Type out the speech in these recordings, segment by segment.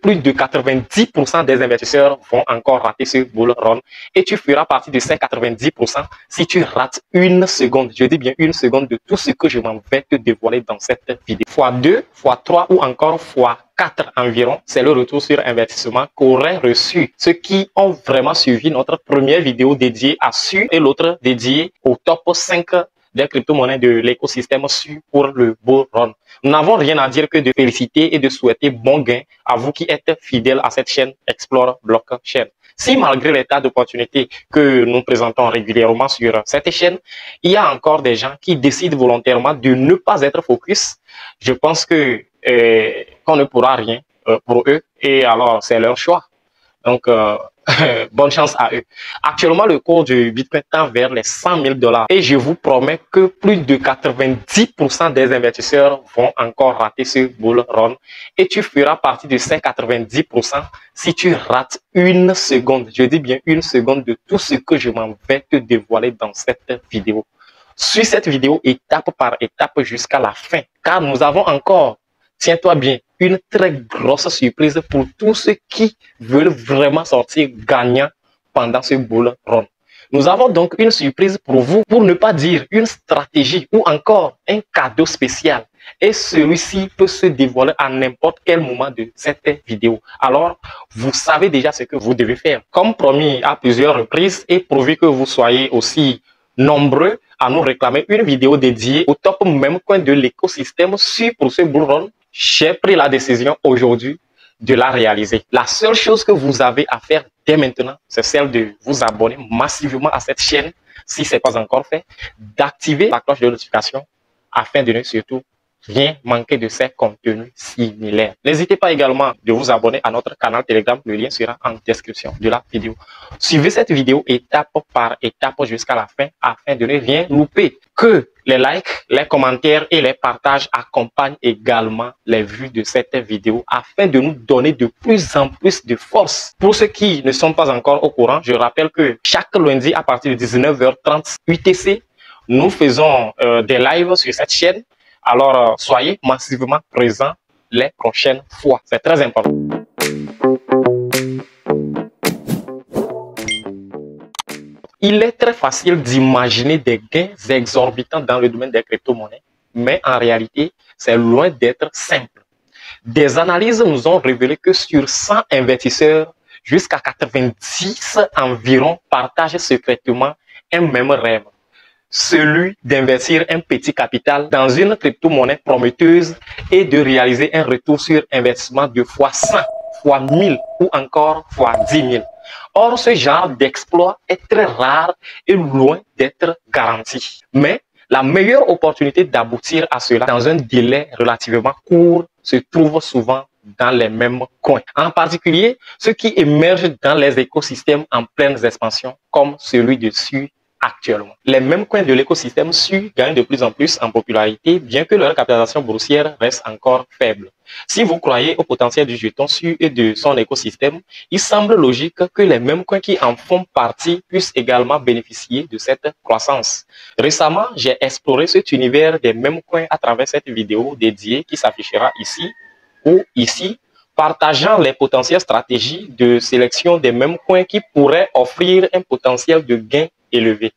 plus de 90% des investisseurs vont encore rater ce bull run et tu feras partie de ces 90% si tu rates une seconde, je dis bien une seconde de tout ce que je m'en vais te dévoiler dans cette vidéo. x2, x3 ou encore x4 environ, c'est le retour sur investissement qu'auraient reçu ceux qui ont vraiment suivi notre première vidéo dédiée à SU et l'autre dédiée au top 5 des crypto-monnaies de l'écosystème SU pour le bull run. Nous n'avons rien à dire que de féliciter et de souhaiter bon gain à vous qui êtes fidèles à cette chaîne Explore Blockchain. Si malgré les tas d'opportunités que nous présentons régulièrement sur cette chaîne, il y a encore des gens qui décident volontairement de ne pas être focus, je pense que qu'on ne pourra rien pour eux et alors c'est leur choix. Donc, bonne chance à eux. Actuellement, le cours du Bitcoin tend vers les 100 000 $ et je vous promets que plus de 90% des investisseurs vont encore rater ce bull run et tu feras partie de ces 90% si tu rates une seconde, je dis bien une seconde de tout ce que je m'en vais te dévoiler dans cette vidéo. Suis cette vidéo étape par étape jusqu'à la fin car nous avons encore, tiens-toi bien, une très grosse surprise pour tous ceux qui veulent vraiment sortir gagnants pendant ce bull run. Nous avons donc une surprise pour vous, pour ne pas dire une stratégie ou encore un cadeau spécial. Et celui-ci peut se dévoiler à n'importe quel moment de cette vidéo. Alors, vous savez déjà ce que vous devez faire. Comme promis à plusieurs reprises et pourvu que vous soyez aussi nombreux à nous réclamer une vidéo dédiée au top même coin de l'écosystème SU pour ce bull run, j'ai pris la décision aujourd'hui de la réaliser. La seule chose que vous avez à faire dès maintenant, c'est celle de vous abonner massivement à cette chaîne, si ce n'est pas encore fait, d'activer la cloche de notification afin de ne surtout rien manquer de ces contenus similaires. N'hésitez pas également de vous abonner à notre canal Telegram, le lien sera en description de la vidéo. Suivez cette vidéo étape par étape jusqu'à la fin afin de ne rien louper. Que les likes, les commentaires et les partages accompagnent également les vues de cette vidéo afin de nous donner de plus en plus de force. Pour ceux qui ne sont pas encore au courant, je rappelle que chaque lundi à partir de 19h30 UTC, nous faisons des lives sur cette chaîne. Alors, soyez massivement présents les prochaines fois. C'est très important. Il est très facile d'imaginer des gains exorbitants dans le domaine des crypto-monnaies, mais en réalité, c'est loin d'être simple. Des analyses nous ont révélé que sur 100 investisseurs, jusqu'à 90 environ partagent secrètement un même rêve. Celui d'investir un petit capital dans une crypto-monnaie prometteuse et de réaliser un retour sur investissement de fois 100, fois 1000 ou encore fois 10 000. Or, ce genre d'exploit est très rare et loin d'être garanti. Mais la meilleure opportunité d'aboutir à cela dans un délai relativement court se trouve souvent dans les mêmes coins. En particulier, ceux qui émergent dans les écosystèmes en pleine expansion comme celui de SU actuellement. Les mêmes coins de l'écosystème SU gagnent de plus en plus en popularité, bien que leur capitalisation boursière reste encore faible. Si vous croyez au potentiel du jeton SU et de son écosystème, il semble logique que les mêmes coins qui en font partie puissent également bénéficier de cette croissance. Récemment, j'ai exploré cet univers des mêmes coins à travers cette vidéo dédiée qui s'affichera ici ou ici, partageant les potentielles stratégies de sélection des mêmes coins qui pourraient offrir un potentiel de gain élevé.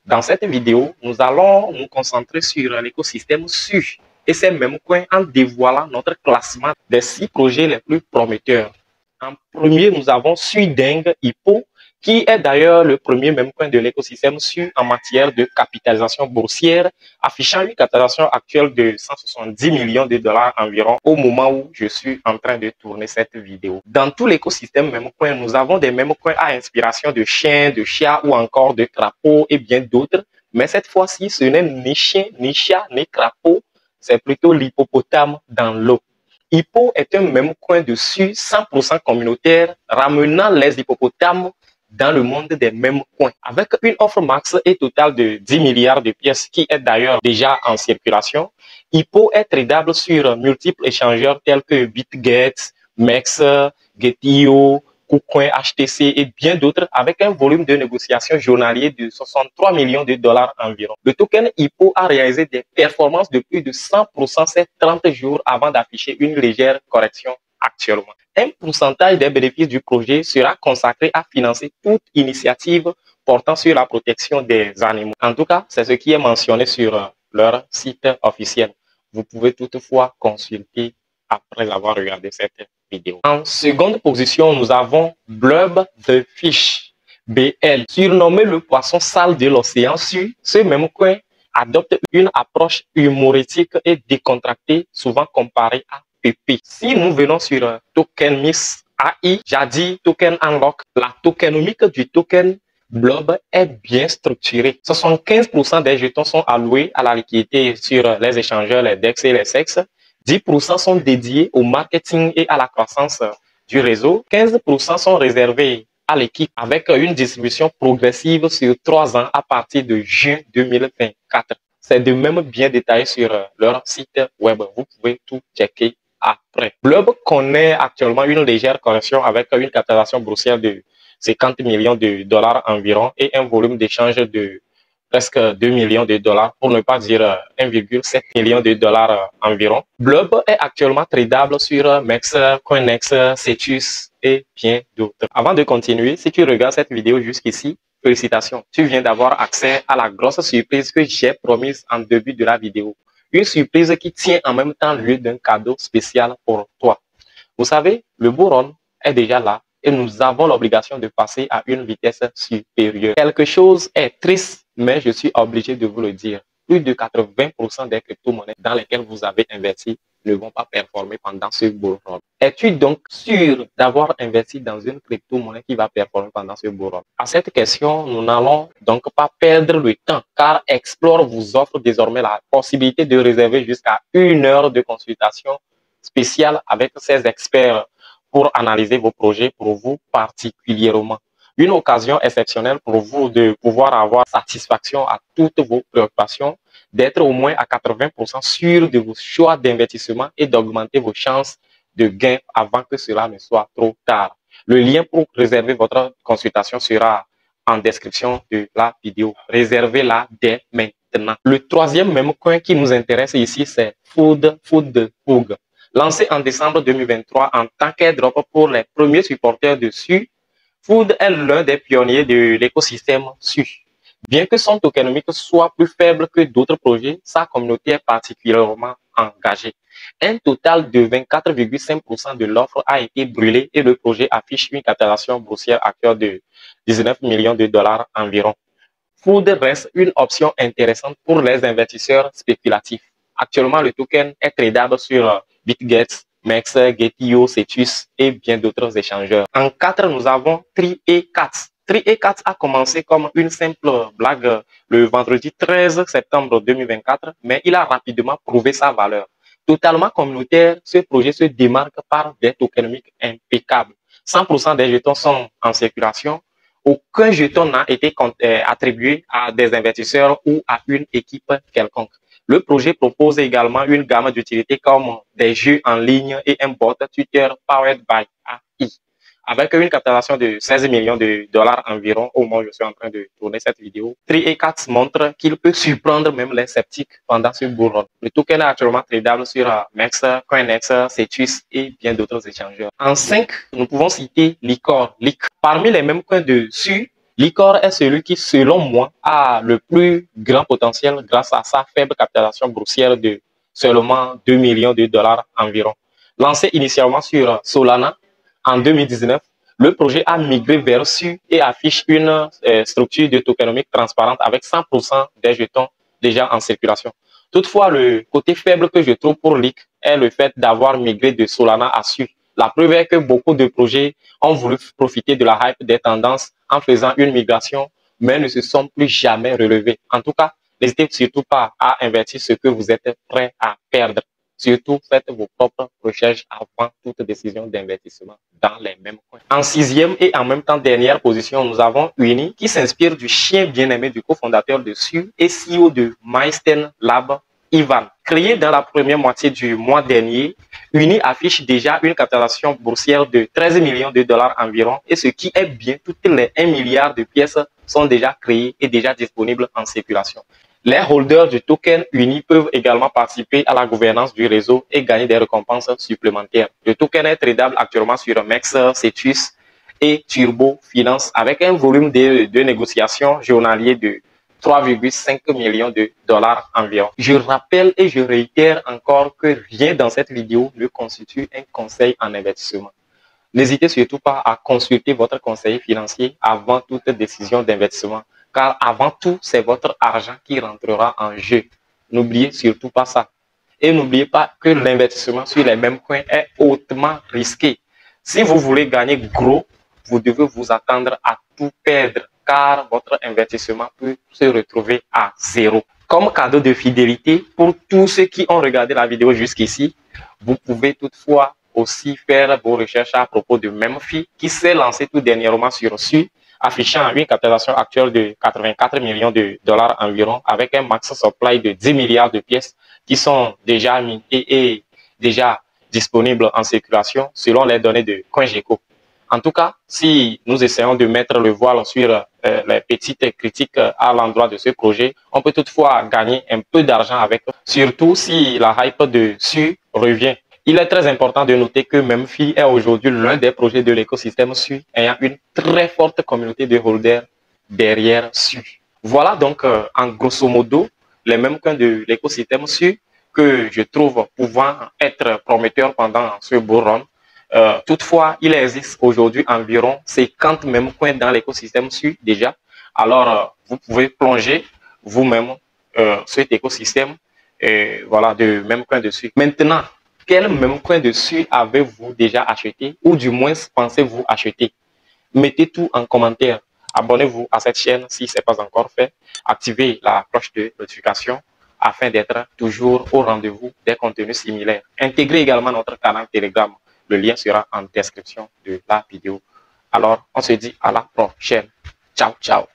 Dans cette vidéo, nous allons nous concentrer sur l'écosystème SU et ces mêmes coins en dévoilant notre classement des 6 projets les plus prometteurs. En premier, nous avons SUDENG Hippo, qui est d'ailleurs le premier même coin de l'écosystème SU en matière de capitalisation boursière, affichant une capitalisation actuelle de 170 millions de dollars environ au moment où je suis en train de tourner cette vidéo. Dans tout l'écosystème même coin, nous avons des mêmes coins à inspiration de chiens, de chats ou encore de crapauds et bien d'autres. Mais cette fois-ci, ce n'est ni chien, ni chat, ni crapaud, c'est plutôt l'hippopotame dans l'eau. Hippo est un même coin de SU 100% communautaire, ramenant les hippopotames dans le monde des mêmes coins. Avec une offre max et totale de 10 milliards de pièces qui est d'ailleurs déjà en circulation, Hippo est tradable sur multiples échangeurs tels que BitGet, MEX, Getio, KuCoin, HTC et bien d'autres avec un volume de négociation journalier de 63 millions de dollars environ. Le token Hippo a réalisé des performances de plus de 100% ces 30 jours avant d'afficher une légère correction actuellement. Un pourcentage des bénéfices du projet sera consacré à financer toute initiative portant sur la protection des animaux. En tout cas, c'est ce qui est mentionné sur leur site officiel. Vous pouvez toutefois consulter après avoir regardé cette vidéo. En seconde position, nous avons Blub the Fish, BL. Surnommé le poisson sale de l'océan, sur ce même coin adopte une approche humoristique et décontractée, souvent comparée à PP. Si nous venons sur Token Mix AI, Jadi Token Unlock, la tokenomique du token Blob est bien structurée. 75% des jetons sont alloués à la liquidité sur les échangeurs, les DEX et les SEX. 10% sont dédiés au marketing et à la croissance du réseau. 15% sont réservés à l'équipe avec une distribution progressive sur 3 ans à partir de juin 2024. C'est de même bien détaillé sur leur site web. Vous pouvez tout checker après. Blub connaît actuellement une légère correction avec une capitalisation boursière de 50 millions de dollars environ et un volume d'échange de presque 2 millions de dollars, pour ne pas dire 1,7 million de dollars environ. Blub est actuellement tradable sur MEX, CoinEx, Cetus et bien d'autres. Avant de continuer, si tu regardes cette vidéo jusqu'ici, félicitations, tu viens d'avoir accès à la grosse surprise que j'ai promise en début de la vidéo. Une surprise qui tient en même temps lieu d'un cadeau spécial pour toi. Vous savez, le beau run est déjà là et nous avons l'obligation de passer à une vitesse supérieure. Quelque chose est triste, mais je suis obligé de vous le dire. Plus de 80% des crypto-monnaies dans lesquelles vous avez investi ne vont pas performer pendant ce bull run. Es-tu donc sûr d'avoir investi dans une crypto-monnaie qui va performer pendant ce bull run? À cette question, nous n'allons donc pas perdre le temps, car Explore vous offre désormais la possibilité de réserver jusqu'à 1 heure de consultation spéciale avec ses experts pour analyser vos projets pour vous particulièrement. Une occasion exceptionnelle pour vous de pouvoir avoir satisfaction à toutes vos préoccupations, d'être au moins à 80% sûr de vos choix d'investissement et d'augmenter vos chances de gain avant que cela ne soit trop tard. Le lien pour réserver votre consultation sera en description de la vidéo. Réservez-la dès maintenant. Le troisième même coin qui nous intéresse ici, c'est Food Hug. Lancé en décembre 2023 en tant qu'airdrop pour les premiers supporters de SU, Food est l'un des pionniers de l'écosystème SU. Bien que son tokenomique soit plus faible que d'autres projets, sa communauté est particulièrement engagée. Un total de 24,5% de l'offre a été brûlé et le projet affiche une capitalisation boursière actuelle de 19 millions de dollars environ. Food reste une option intéressante pour les investisseurs spéculatifs. Actuellement, le token est tradable sur BitGet, MEX, Getio, Cetus et bien d'autres échangeurs. En 4, nous avons TreeACats. TreeACats a commencé comme une simple blague le vendredi 13 septembre 2024, mais il a rapidement prouvé sa valeur. Totalement communautaire, ce projet se démarque par des tokenomiques impeccables. 100% des jetons sont en circulation. Aucun jeton n'a été attribué à des investisseurs ou à une équipe quelconque. Le projet propose également une gamme d'utilités comme des jeux en ligne et un bot Twitter powered by AI. Avec une capitalisation de 16 millions de dollars environ, au moment où je suis en train de tourner cette vidéo, TreeACats montre qu'il peut surprendre même les sceptiques pendant ce bull run. Le token est actuellement tradable sur MEX, CoinEx, Cetus et bien d'autres échangeurs. En 5, nous pouvons citer Licor. Parmi les mêmes coins dessus, Licor est celui qui, selon moi, a le plus grand potentiel grâce à sa faible capitalisation boursière de seulement 2 millions de dollars environ. Lancé initialement sur Solana en 2019, le projet a migré vers SU et affiche une structure de tokenomique transparente avec 100% des jetons déjà en circulation. Toutefois, le côté faible que je trouve pour Leak est le fait d'avoir migré de Solana à SU. La preuve est que beaucoup de projets ont voulu profiter de la hype des tendances en faisant une migration, mais ne se sont plus jamais relevés. En tout cas, n'hésitez surtout pas à investir ce que vous êtes prêt à perdre. Surtout, faites vos propres recherches avant toute décision d'investissement dans les mêmes coins. En 6e et en même temps dernière position, nous avons Uni qui s'inspire du chien bien-aimé du cofondateur de SU et CEO de Mysten Lab, Ivan. Créé dans la première moitié du mois dernier, Uni affiche déjà une capitalisation boursière de 13 millions de dollars environ et ce qui est bien, toutes les 1 milliard de pièces sont déjà créées et déjà disponibles en circulation. Les holders du token uni peuvent également participer à la gouvernance du réseau et gagner des récompenses supplémentaires. Le token est tradable actuellement sur MEX, Cetus et Turbo Finance avec un volume de négociation journalier de 3,5 millions de dollars environ. Je rappelle et je réitère encore que rien dans cette vidéo ne constitue un conseil en investissement. N'hésitez surtout pas à consulter votre conseiller financier avant toute décision d'investissement, car avant tout, c'est votre argent qui rentrera en jeu. N'oubliez surtout pas ça. Et n'oubliez pas que l'investissement sur les mêmes coins est hautement risqué. Si vous voulez gagner gros, vous devez vous attendre à tout perdre, car votre investissement peut se retrouver à zéro. Comme cadeau de fidélité, pour tous ceux qui ont regardé la vidéo jusqu'ici, vous pouvez toutefois aussi faire vos recherches à propos de Memfi qui s'est lancé tout dernièrement sur SU, affichant une capitalisation actuelle de 84 millions de dollars environ avec un max supply de 10 milliards de pièces qui sont déjà mintées et déjà disponibles en circulation selon les données de CoinGecko. En tout cas, si nous essayons de mettre le voile sur les petites critiques à l'endroit de ce projet, on peut toutefois gagner un peu d'argent avec, surtout si la hype dessus revient. Il est très important de noter que Memfi est aujourd'hui l'un des projets de l'écosystème SU ayant une très forte communauté de holders derrière SU. Voilà donc en grosso modo les mêmes coins de l'écosystème SU que je trouve pouvant être prometteurs pendant ce bull run. Toutefois, il existe aujourd'hui environ 50 mêmes coins dans l'écosystème SU déjà. Alors, vous pouvez plonger vous-même cet écosystème voilà, de mêmes coins dessus. Maintenant, quel même coin dessus avez-vous déjà acheté ou du moins pensez-vous acheter? Mettez tout en commentaire. Abonnez-vous à cette chaîne si ce n'est pas encore fait. Activez la cloche de notification afin d'être toujours au rendez-vous des contenus similaires. Intégrez également notre canal Telegram. Le lien sera en description de la vidéo. Alors, on se dit à la prochaine. Ciao, ciao.